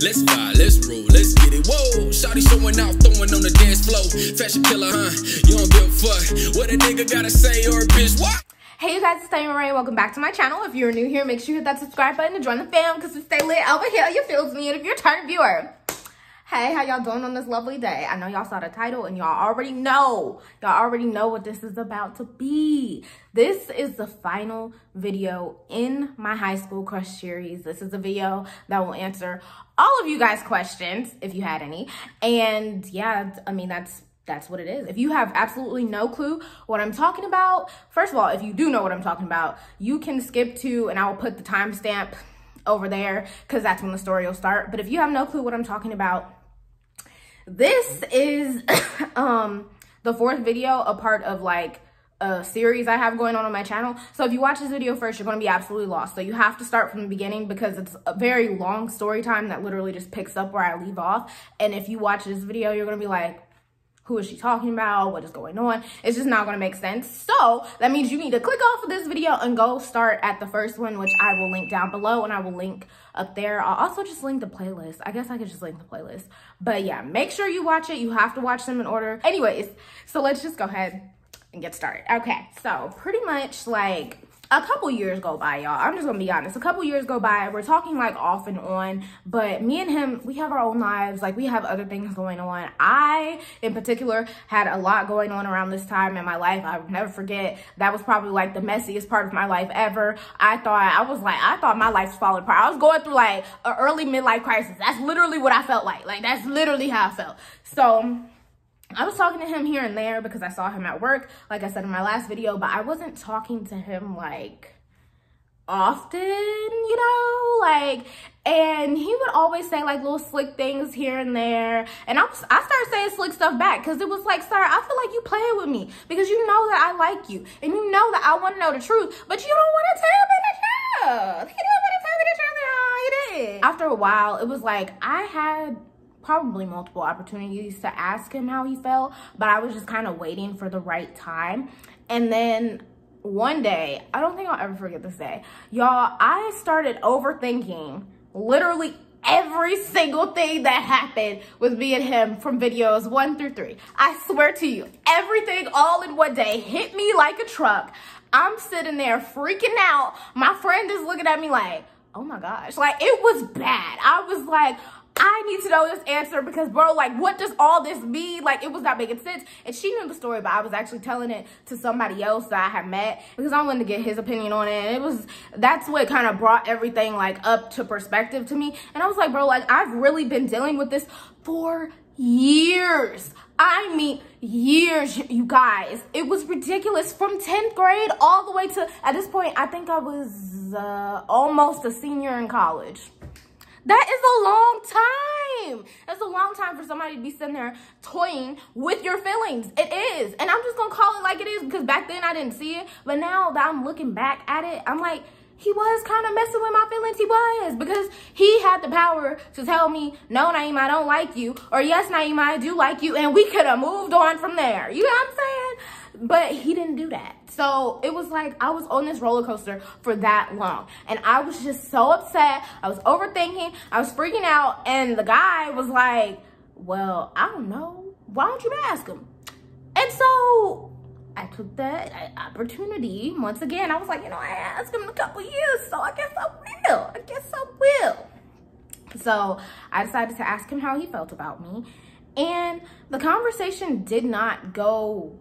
Let's vibe, let's roll, let's get it. Whoa, shawty showing out, throwing on the dance floor. Fashion killer, huh? You don't give a fuck what a nigga gotta say or a bitch, what? Hey you guys, it's Naimahrae. Welcome back to my channel. If you're new here, make sure you hit that subscribe button to join the fam because we stay lit over here. You feels me. And if you're a return viewer, hey, how y'all doing on this lovely day? I know y'all saw the title and y'all already know what this is about to be. This is the final video in my high school crush series. This is a video that will answer all of you guys' questions if you had any. And yeah, I mean, that's what it is. If you have absolutely no clue what I'm talking about, first of all, if you do know what I'm talking about, you can skip to, and I will put the timestamp over there because that's when the story will start. But if you have no clue what I'm talking about, this is the fourth video, a part of like a series I have going on my channel. So if you watch this video first, you're going to be absolutely lost. So you have to start from the beginning because it's a very long story time that literally just picks up where I leave off. And if you watch this video, you're going to be like, who is she talking about? What is going on? It's just not going to make sense. So that means you need to click off of this video and go start at the first one, which I will link down below and I will link up there. I'll also just link the playlist. I guess I could just link the playlist. But yeah, make sure you watch it. You have to watch them in order. Anyways, so let's just go ahead and get started. Okay, so pretty much like a couple years go by, y'all. I'm just gonna be honest. A couple years go by. We're talking like off and on, but me and him, we have our own lives. Like we have other things going on. I, in particular, had a lot going on around this time in my life. I would never forget. That was probably like the messiest part of my life ever. I thought my life was falling apart. I was going through like an early midlife crisis. That's literally what I felt like. Like that's literally how I felt. So I was talking to him here and there because I saw him at work, like I said in my last video, but I wasn't talking to him like often, you know, like, and he would always say like little slick things here and there. And I started saying slick stuff back because it was like, sir, I feel like you playing with me because you know that I like you and you know that I want to know the truth, but you don't want to tell me the truth. You don't want to tell me the truth. No, you did. After a while, it was like I had probably multiple opportunities to ask him how he felt, but I was just kind of waiting for the right time. And then one day, I don't think I'll ever forget this day, y'all, I started overthinking literally every single thing that happened with me and him from videos 1 through 3. I swear to you, everything all in one day hit me like a truck. I'm sitting there freaking out. My friend is looking at me like, oh my gosh, like it was bad. I was like, I need to know this answer because, bro, like, what does all this mean? Like, it was not making sense. And she knew the story, but I was actually telling it to somebody else that I had met because I wanted to get his opinion on it. And that's what kind of brought everything, like, up to perspective to me. And I was like, bro, like, I've really been dealing with this for years. I mean, years, you guys. It was ridiculous from 10th grade all the way to, at this point, I think I was almost a senior in college. That is a long time. That's a long time for somebody to be sitting there toying with your feelings. It is. And I'm just going to call it like it is because back then I didn't see it. But now that I'm looking back at it, I'm like, he was kind of messing with my feelings. He was, because he had the power to tell me, no, Naimah, I don't like you. Or yes, Naimah, I do like you. And we could have moved on from there. You know what I'm saying? But he didn't do that. So it was like I was on this roller coaster for that long. And I was just so upset. I was overthinking. I was freaking out. And the guy was like, well, I don't know. Why don't you ask him? And so I took that opportunity. Once again, I was like, you know, I asked him in a couple years, so I guess I will. I guess I will. So I decided to ask him how he felt about me. And the conversation did not go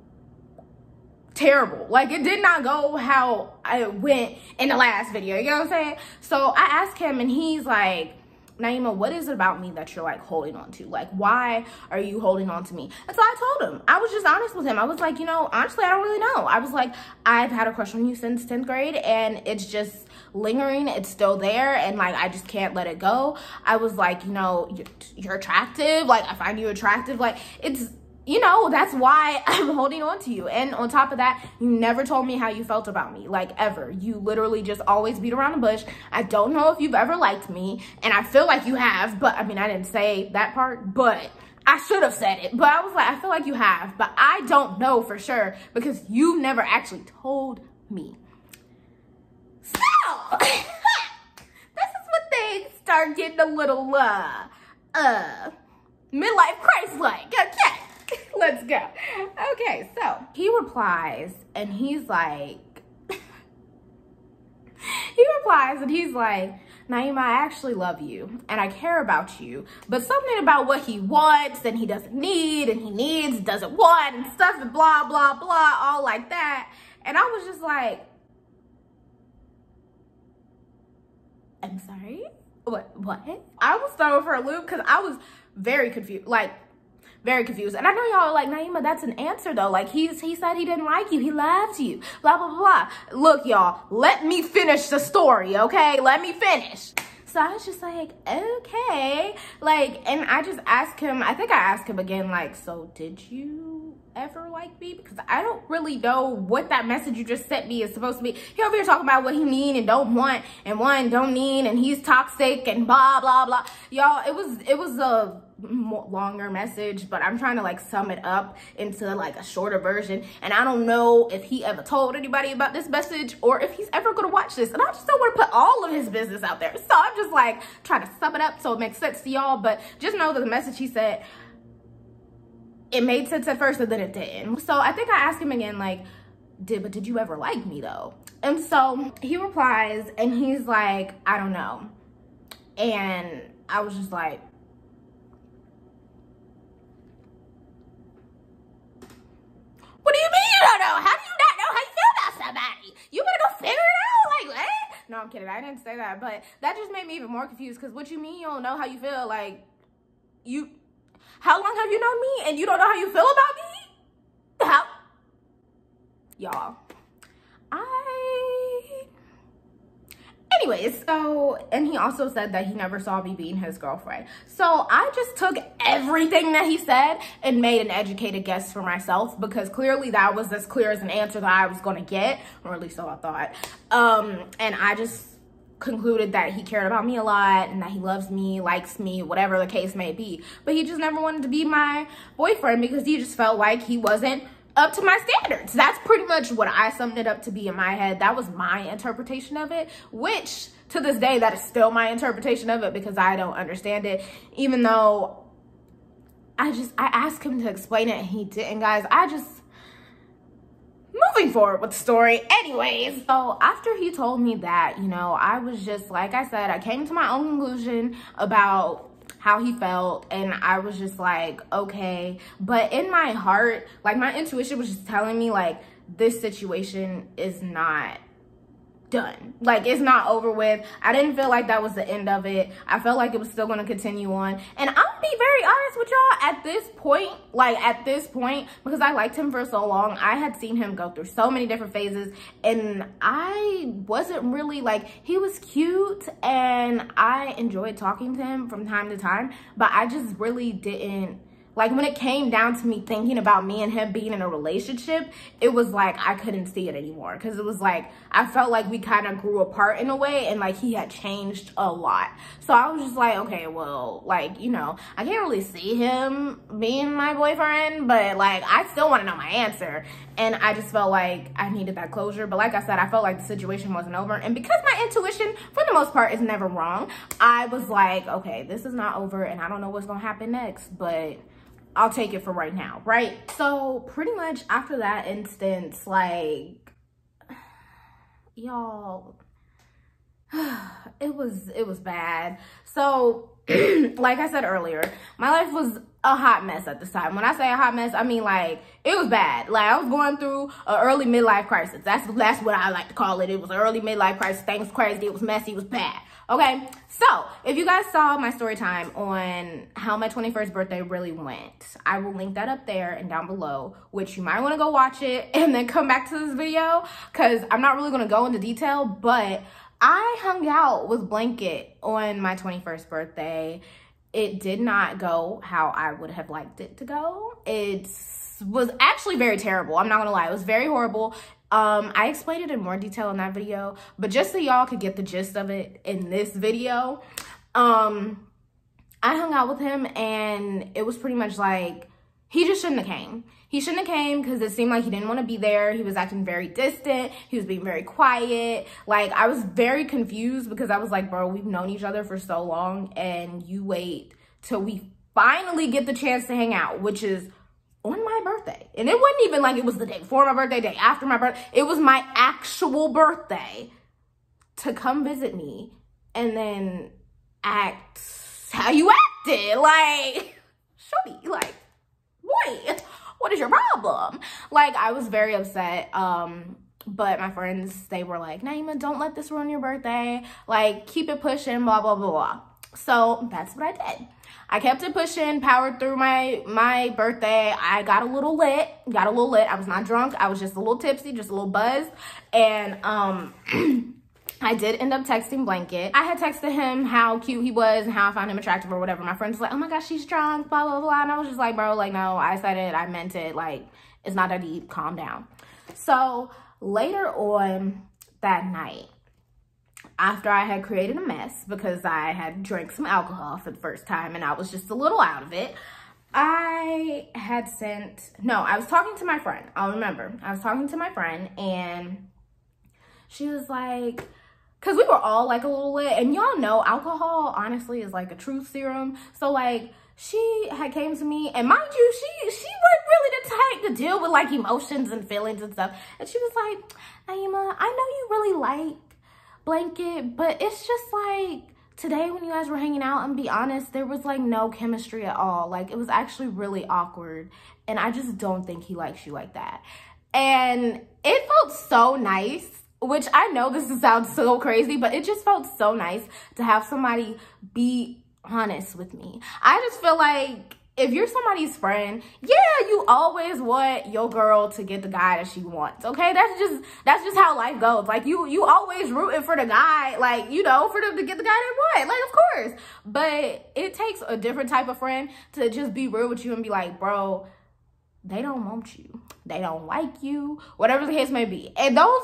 terrible. Like, it did not go how I went in the last video. You know what I'm saying? So I asked him and he's like, Naimah, what is it about me that you're like holding on to? Like, why are you holding on to me? And so I told him, I was just honest with him. I was like, you know, honestly, I don't really know. I was like, I've had a crush on you since 10th grade and it's just lingering. It's still there. And like, I just can't let it go. I was like, you know, you're attractive. Like, I find you attractive. Like, it's, you know, that's why I'm holding on to you. And on top of that, you never told me how you felt about me, like ever. You literally just always beat around the bush. I don't know if you've ever liked me, and I feel like you have, but I mean, I didn't say that part, but I should have said it. But I was like, I feel like you have, but I don't know for sure because you never actually told me. So, this is what things start getting a little, midlife crisis-like. Okay, let's go. Okay, so he replies and he's like, Naimah, I actually love you and I care about you, but something about what he wants and he doesn't need and he needs, doesn't want and stuff and blah, blah, blah, all like that. And I was just like, I'm sorry? What? I was thrown for a loop because I was very confused, very confused. And I know y'all are like, Naimah, that's an answer though. Like he said he didn't like you. He loves you, blah, blah, blah. Look, y'all, let me finish the story, okay? Let me finish. So I was just like, okay. Like, and I just asked him, I think I asked him again, like, so did you ever like me? Because I don't really know what that message you just sent me is supposed to be. He over here talking about what he need and don't want and don't need and he's toxic and blah, blah, blah. Y'all, it was a longer message, but I'm trying to like sum it up into like a shorter version, and I don't know if he ever told anybody about this message or if he's ever gonna watch this, and I just don't want to put all of his business out there, so I'm just like trying to sum it up so it makes sense to y'all. But just know that the message he said, it made sense at first and then it didn't. So I think I asked him again, like, did you ever like me though? And so he replies and he's like, I don't know. And I was just like, what do you mean you don't know? How do you not know how you feel about somebody? You better go figure it out. Like, what? No, I'm kidding. I didn't say that. But that just made me even more confused. Because what you mean you don't know how you feel? Like, how long have you known me and you don't know how you feel about me? How? Y'all. Anyways, so, and he also said that he never saw me being his girlfriend. So I just took everything that he said and made an educated guess for myself, because clearly that was as clear as an answer that I was going to get, or at least so I thought. And I just concluded that he cared about me a lot and that he loves me, likes me, whatever the case may be. But he just never wanted to be my boyfriend because he just felt like he wasn't up to my standards. That's pretty much what I summed it up to be in my head. That was my interpretation of it, which to this day, that is still my interpretation of it because I don't understand it, even though I asked him to explain it and he didn't, guys. Moving forward with the story. Anyways, so after he told me that, you know, I was just, like I said, I came to my own conclusion about how he felt, and I was just like, okay. But in my heart, like, my intuition was just telling me, like, this situation is not done. Like, it's not over with. I didn't feel like that was the end of it. I felt like it was still going to continue on. And I'm gonna be very honest with y'all, at this point, because I liked him for so long, I had seen him go through so many different phases, and I wasn't really, like, he was cute and I enjoyed talking to him from time to time, but I just really didn't, like, when it came down to me thinking about me and him being in a relationship, it was like I couldn't see it anymore, because it was like I felt like we kind of grew apart in a way, and like he had changed a lot. So I was just like, okay, well, like, you know, I can't really see him being my boyfriend, but like I still want to know my answer, and I just felt like I needed that closure. But like I said, I felt like the situation wasn't over, and because my intuition for the most part is never wrong, I was like, okay, this is not over and I don't know what's gonna happen next, but I'll take it for right now, right? So pretty much after that instance, like, y'all, it was bad. So like I said earlier, my life was a hot mess at this time. When I say a hot mess, I mean, like, it was bad. Like, I was going through an early midlife crisis. That's what I like to call it. It was an early midlife crisis. Things was crazy. It was messy. It was bad. Okay, so if you guys saw my story time on how my 21st birthday really went, I will link that up there and down below, which you might want to go watch it and then come back to this video, because I'm not really going to go into detail, but I hung out with Blanket on my 21st birthday. It did not go how I would have liked it to go. It was actually very terrible. I'm not gonna lie, it was very horrible. I explained it in more detail in that video, but just so y'all could get the gist of it in this video, I hung out with him, and it was pretty much like he just shouldn't have came. He shouldn't have came because it seemed like he didn't want to be there. He was acting very distant. He was being very quiet. Like, I was very confused because I was like, bro, we've known each other for so long and you wait till we finally get the chance to hang out, which is on my birthday. And it wasn't even like it was the day before my birthday, day after my birthday. It was my actual birthday to come visit me and then act how you acted. Like, shorty, like, boy, what is your problem? Like, I was very upset. But my friends, they were like, Naimah, don't let this ruin your birthday. Like, keep it pushing, blah, blah, blah, blah. So that's what I did. I kept it pushing, powered through my birthday. I got a little lit. I was not drunk. I was just a little tipsy, just a little buzzed. And I did end up texting Blanket. I had texted him how cute he was and how I found him attractive or whatever. My friend was like, oh my gosh, she's drunk, blah, blah, blah. And I was just like, bro, like, no, I said it. I meant it. Like, it's not that deep. Calm down. So later on that night, after I had created a mess because I had drank some alcohol for the first time and I was just a little out of it, I was talking to my friend. I'll remember. I was talking to my friend and she was like, because we were all like a little lit, and y'all know alcohol honestly is like a truth serum. So like she had came to me, and mind you, she wasn't really the type to deal with like emotions and feelings and stuff. And she was like, Naimah, I know you really like Blanket, but it's just like today when you guys were hanging out, and be honest, there was like no chemistry at all. Like, it was actually really awkward, and I just don't think he likes you like that. And it felt so nice, which I know this sounds so crazy, but it just felt so nice to have somebody be honest with me. I just feel like if you're somebody's friend, yeah, you always want your girl to get the guy that she wants, okay? That's just how life goes. Like, you always rooting for the guy, like, you know, for them to get the guy they want, like, of course. But it takes a different type of friend to just be real with you and be like, bro, they don't want you. They don't like you, whatever the case may be. And those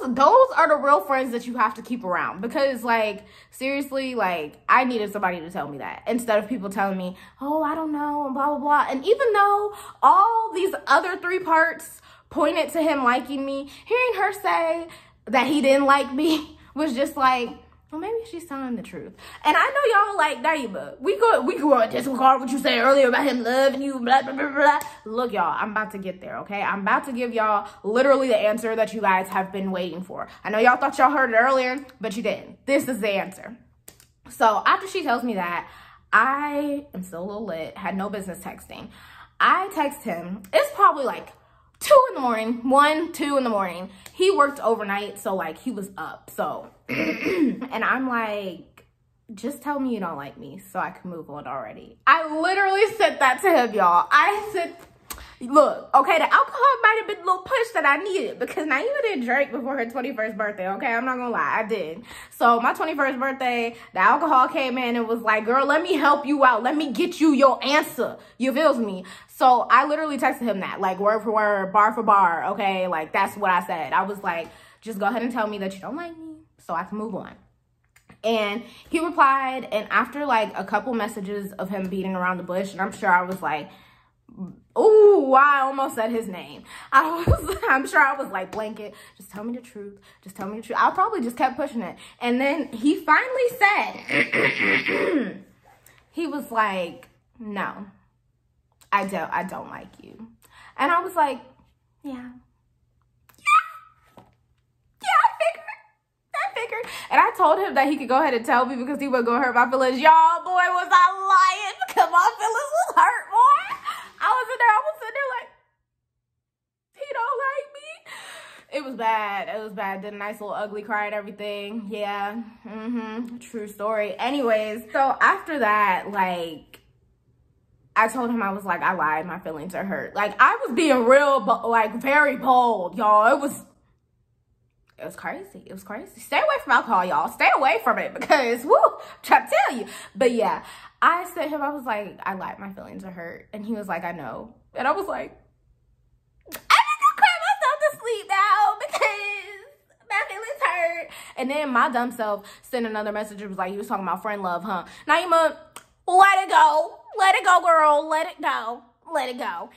are the real friends that you have to keep around, because like, seriously, like, I needed somebody to tell me that instead of people telling me, oh, I don't know, and blah, blah, blah. And even though all these other 3 parts pointed to him liking me, hearing her say that he didn't like me was just like, well, maybe she's telling the truth. And I know y'all like, Naimah, we go disregard what you said earlier about him loving you, blah, blah, blah, blah. Look, y'all, I'm about to get there, okay? I'm about to give y'all literally the answer that you guys have been waiting for. I know y'all thought y'all heard it earlier, but you didn't. This is the answer. So after she tells me that, I am still a little lit, had no business texting. I text him. It's probably like 2 in the morning, 1, 2 in the morning. He worked overnight, so like he was up. So, and I'm like, just tell me you don't like me so I can move on already. I literally said that to him, y'all. I said, look, okay, the alcohol might have been a little push that I needed because Naimah didn't drink before her 21st birthday, okay? I'm not gonna lie, I did. So my 21st birthday, the alcohol came in and was like, girl, let me help you out. Let me get you your answer. You feels me? So I literally texted him that, like word for word, bar for bar, okay? Like, that's what I said. I was like, just go ahead and tell me that you don't like me so I can move on. And he replied, and after like a couple messages of him beating around the bush, and I'm sure I was like, ooh, I almost said his name. I'm sure I was like, Blanket, just tell me the truth. Just tell me the truth. I probably just kept pushing it. And then he finally said, he was like, no, I don't like you. And I was like, yeah. I figured. And I told him that he could go ahead and tell me because he wasn't going to hurt my feelings. Y'all, boy, was I lying because my feelings was hurt, boy. I was sitting there like, he don't like me. It was bad. It was bad. Did a nice little ugly cry and everything. Yeah. True story. Anyways, so after that, like, I told him, I was like, I lied. My feelings are hurt. Like, I was being real, like, very bold, y'all. It was crazy. It was crazy. Stay away from alcohol, y'all. Stay away from it because, woo, I'm trying to tell you. But yeah, I said him, I was like, I lied. My feelings are hurt. And he was like, I know. And I was like, I need to cry myself to sleep now because my feelings hurt. And then my dumb self sent another message. It was like, he was talking about friend love, huh? Naimah, let it go. Let it go, girl. Let it go. Let it go.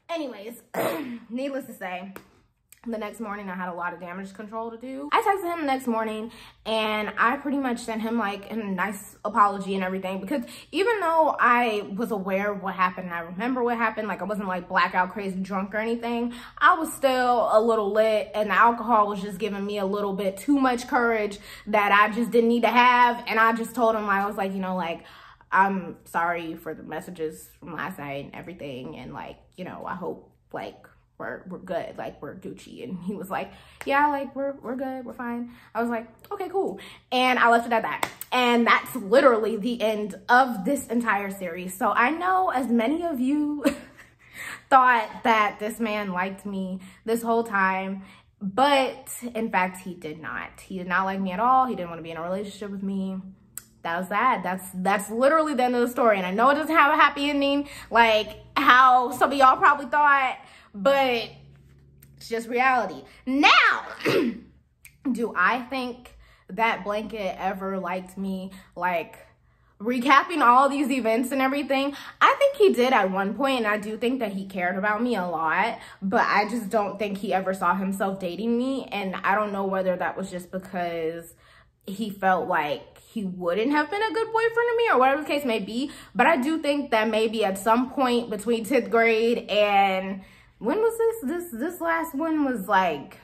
Anyways, needless to say, the next morning I had a lot of damage control to do. I texted him the next morning and I pretty much sent him like a nice apology and everything, because even though I was aware of what happened and I remember what happened, like I wasn't like blackout crazy drunk or anything, I was still a little lit, and the alcohol was just giving me a little bit too much courage that I just didn't need to have. And I just told him, I was like, you know, like, I'm sorry for the messages from last night and everything, and like, you know, I hope like we're good, like we're Gucci. And he was like, yeah, like we're good, we're fine. I was like, okay, cool. And I left it at that. And that's literally the end of this entire series. So I know as many of you thought that this man liked me this whole time, but in fact he did not. He did not like me at all. He didn't want to be in a relationship with me. That was that. That's literally the end of the story. And I know it doesn't have a happy ending like how some of y'all probably thought, but it's just reality. Now, do I think that Blanket ever liked me? Like, recapping all these events and everything, I think he did at one point, and I do think that he cared about me a lot, but I just don't think he ever saw himself dating me. And I don't know whether that was just because he felt like he wouldn't have been a good boyfriend to me or whatever the case may be. But I do think that maybe at some point between 10th grade and when was this last one was like,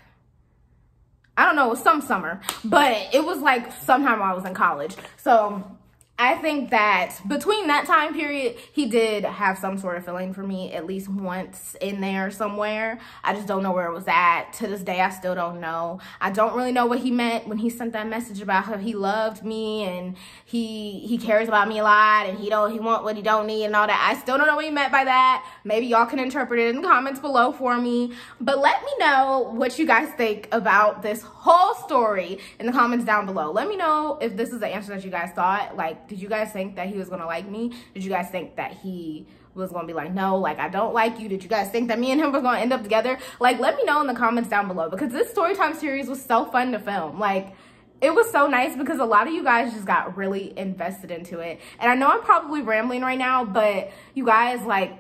I don't know, it was some summer, but it was like sometime while I was in college. So I think that between that time period, he did have some sort of feeling for me at least once in there somewhere. I just don't know where it was at. To this day, I still don't know. I don't really know what he meant when he sent that message about how he loved me and he cares about me a lot and he want what he don't need and all that. I still don't know what he meant by that. Maybe y'all can interpret it in the comments below for me. But let me know what you guys think about this whole story in the comments down below. Let me know if this is the answer that you guys thought. Like, did you guys think that he was gonna like me? Did you guys think that he was gonna be like, no, like I don't like you? Did you guys think that me and him were gonna end up together? Like, let me know in the comments down below, because this Storytime series was so fun to film. Like, it was so nice because a lot of you guys just got really invested into it. And I know I'm probably rambling right now, but you guys, like,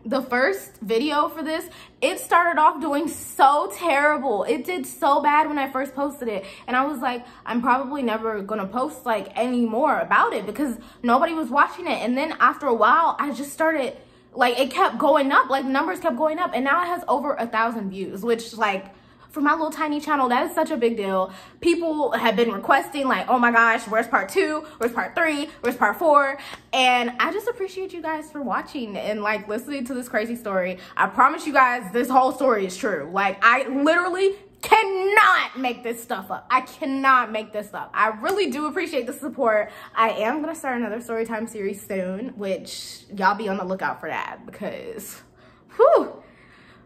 the first video for this, it started off doing so terrible. It did so bad when I first posted it. And I was like, I'm probably never gonna post like any more about it because nobody was watching it. And then after a while, I just started, like, it kept going up, like numbers kept going up. And now it has over 1,000 views, which, like, for my little tiny channel, that is such a big deal. People have been requesting, like, oh my gosh, where's part 2? Where's part 3? Where's part 4? And I just appreciate you guys for watching and like listening to this crazy story. I promise you guys, this whole story is true. Like, I literally cannot make this stuff up. I cannot make this up. I really do appreciate the support. I am gonna start another Storytime series soon, which y'all be on the lookout for that because,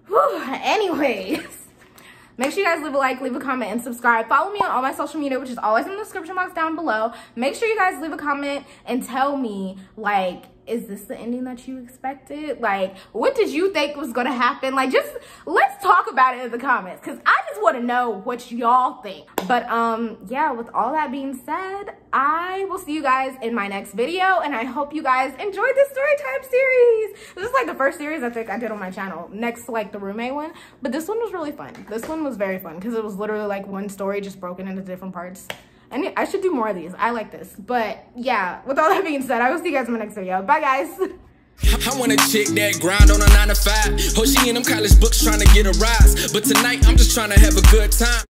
anyways. Make sure you guys leave a like, leave a comment, and subscribe. Follow me on all my social media, which is always in the description box down below. Make sure you guys leave a comment and tell me, like, is this the ending that you expected? Like, what did you think was gonna happen? Like, just let's talk about it in the comments, because I just want to know what y'all think. But yeah, with all that being said, I will see you guys in my next video, and I hope you guys enjoyed this Storytime series. This is like the first series I think I did on my channel, next to like the roommate one, but this one was really fun. This one was very fun because it was literally like one story just broken into different parts. I should do more of these. I like this. But yeah, with all that being said, I will see you guys in my next video. Bye, guys. I want a chick that grind on a 9 to 5. Oh, she in them college books trying to get a rise. But tonight, I'm just trying to have a good time.